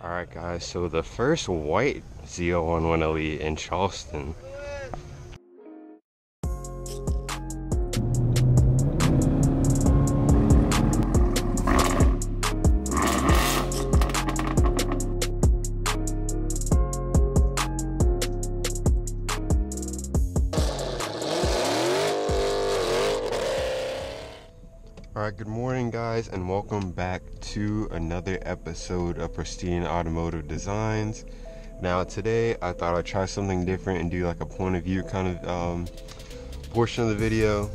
Alright guys, so the first white ZL1 1LE in Charleston. Alright, good morning guys, and welcome back to another episode of Pristine Automotive Designs. Now today I thought I'd try something different and do like a point of view kind of portion of the video.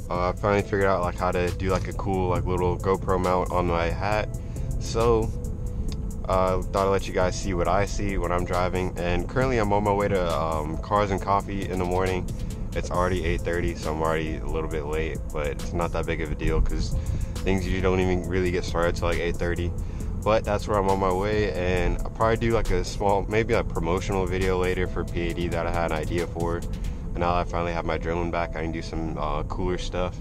I finally figured out like how to do like a cool like little GoPro mount on my hat. So thought I'd let you guys see what I see when I'm driving. And currently I'm on my way to Cars and Coffee in the morning. It's already 8:30, so I'm already a little bit late, but it's not that big of a deal because things usually don't even really get started till like 8:30. But that's where I'm on my way, and I'll probably do like a small, maybe a promotional video later for PAD that I had an idea for. And now that I finally have my drone back, I can do some cooler stuff,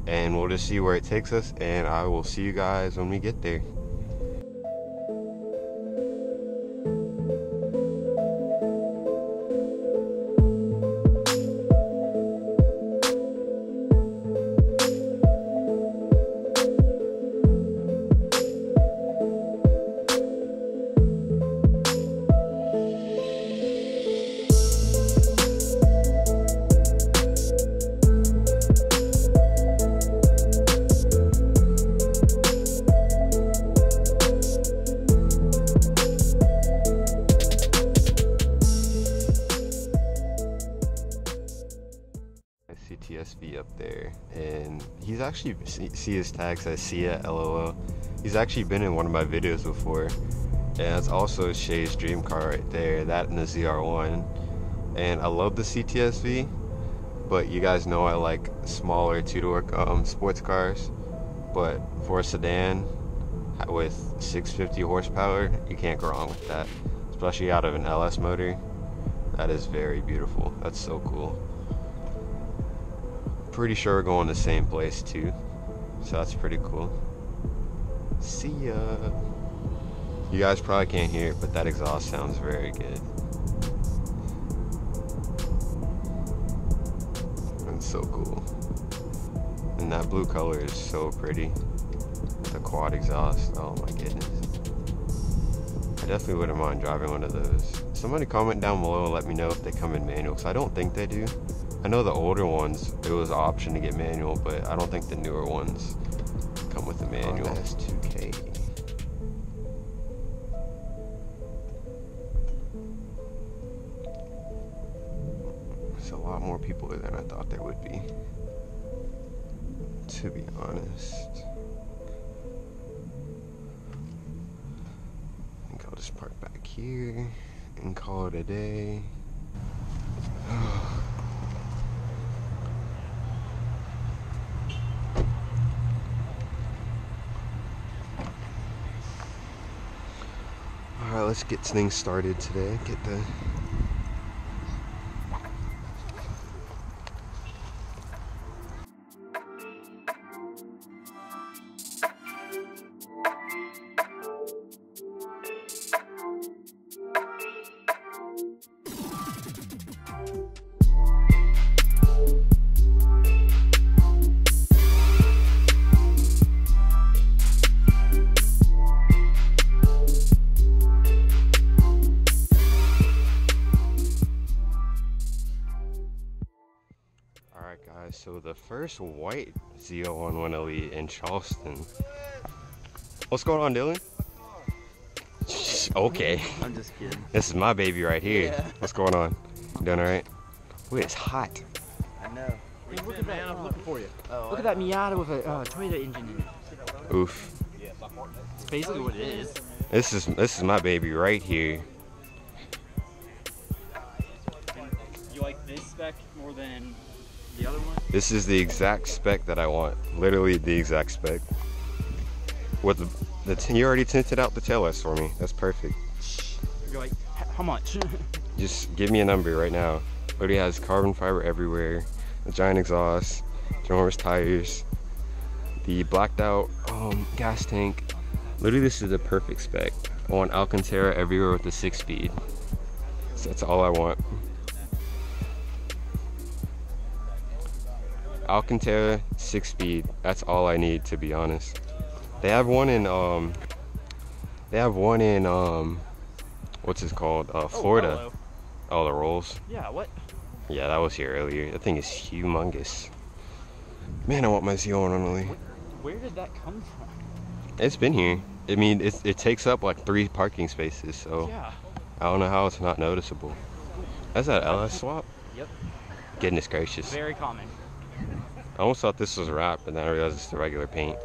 and we'll just see where it takes us, and I will see you guys when we get there. TSV up there, and he's actually, see his tag says Sia LOL. He's actually been in one of my videos before, and it's also Shay's dream car right there, that and the ZR1. And I love the CTSV, but you guys know I like smaller two-door sports cars, but for a sedan with 650 horsepower, you can't go wrong with that, especially out of an LS motor. That is very beautiful. That's so cool. Pretty sure we're going the same place too, so that's pretty cool. See ya. You guys probably can't hear it, but that exhaust sounds very good. That's so cool. And that blue color is so pretty. The quad exhaust, oh my goodness. I definitely wouldn't mind driving one of those. Somebody comment down below and let me know if they come in manual, because I don't think they do. I know the older ones, it was an option to get manual, but I don't think the newer ones come with the manual. Oh, that's 2K. There's a lot more people there than I thought there would be, to be honest. I think I'll just park back here and call it a day. Alright, let's get things started today. Get the guys, so the first white ZL1 1LE in Charleston. What's going on, Dylan? Okay. I'm just kidding. This is my baby right here. Yeah. What's going on? You doing alright? Wait, it's hot. I know. Look at that. I'm looking for you. Look at that Miata with a Toyota engine in it. Oof. It's basically what it is. This is my baby right here. You like this spec more than the other one? This is the exact spec that I want. Literally the exact spec. With the you already tinted out the tail lights for me. That's perfect. You're like, how much? Just give me a number right now. Literally has carbon fiber everywhere, a giant exhaust, ginormous tires, the blacked out gas tank, Literally, this is the perfect spec. I want Alcantara everywhere with the 6-speed. So that's all I want. Alcantara 6-speed. That's all I need, to be honest. They have one in what's it called? Florida. Oh, the rolls. Yeah, what? Yeah, that was here earlier. That thing is humongous. Man, I want my ZL1 only. Where did that come from? It's been here. I mean, it takes up like 3 parking spaces, so Yeah. I don't know how it's not noticeable. That's that LS swap? Yep. Goodness gracious. Very common. I almost thought this was wrap, but then I realized it's the regular paint.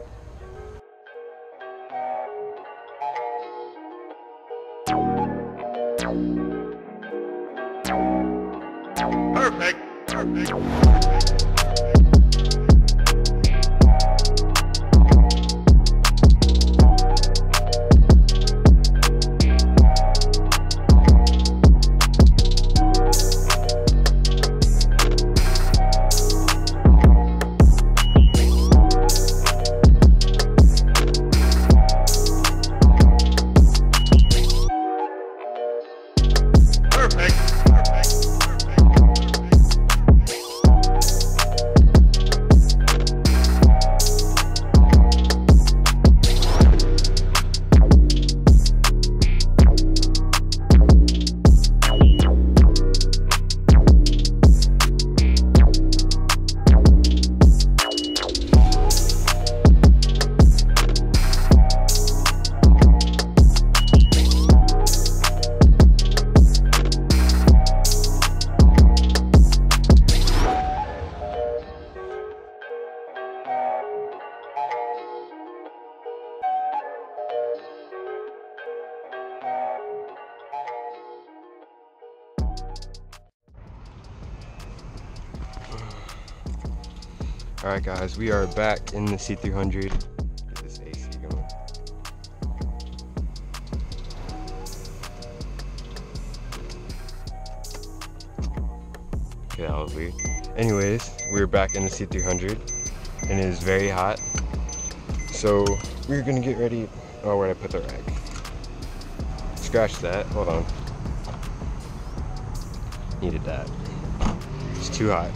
Perfect. Alright guys, we are back in the C300. Get this AC going. Okay, that was weird. Anyways, we're back in the C300 and it is very hot. So we're gonna get ready. Oh, where'd I put the rag? Scratch that, hold on. Needed that. It's too hot.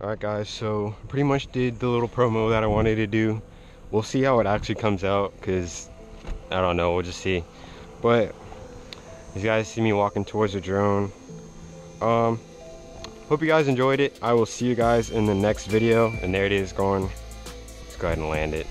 Alright guys, so pretty much did the little promo that I wanted to do. We'll see how it actually comes out, because I don't know, we'll just see. But you guys see me walking towards the drone. Hope you guys enjoyed it. I will see you guys in the next video. And there it is going. Let's go ahead and land it.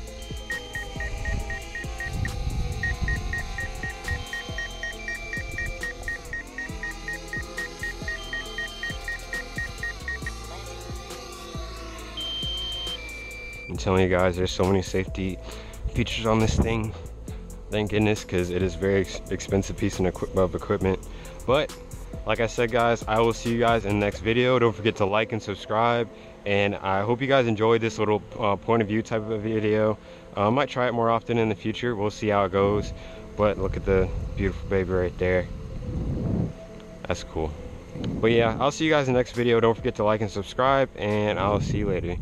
I'm telling you guys, there's so many safety features on this thing. Thank goodness, because it is very expensive piece of equipment. But like I said guys, I will see you guys in the next video. Don't forget to like and subscribe, and I hope you guys enjoyed this little point of view type of video. I might try it more often in the future. We'll see how it goes. But look at the beautiful baby right there. That's cool. But yeah, I'll see you guys in the next video. Don't forget to like and subscribe, and I'll see you later.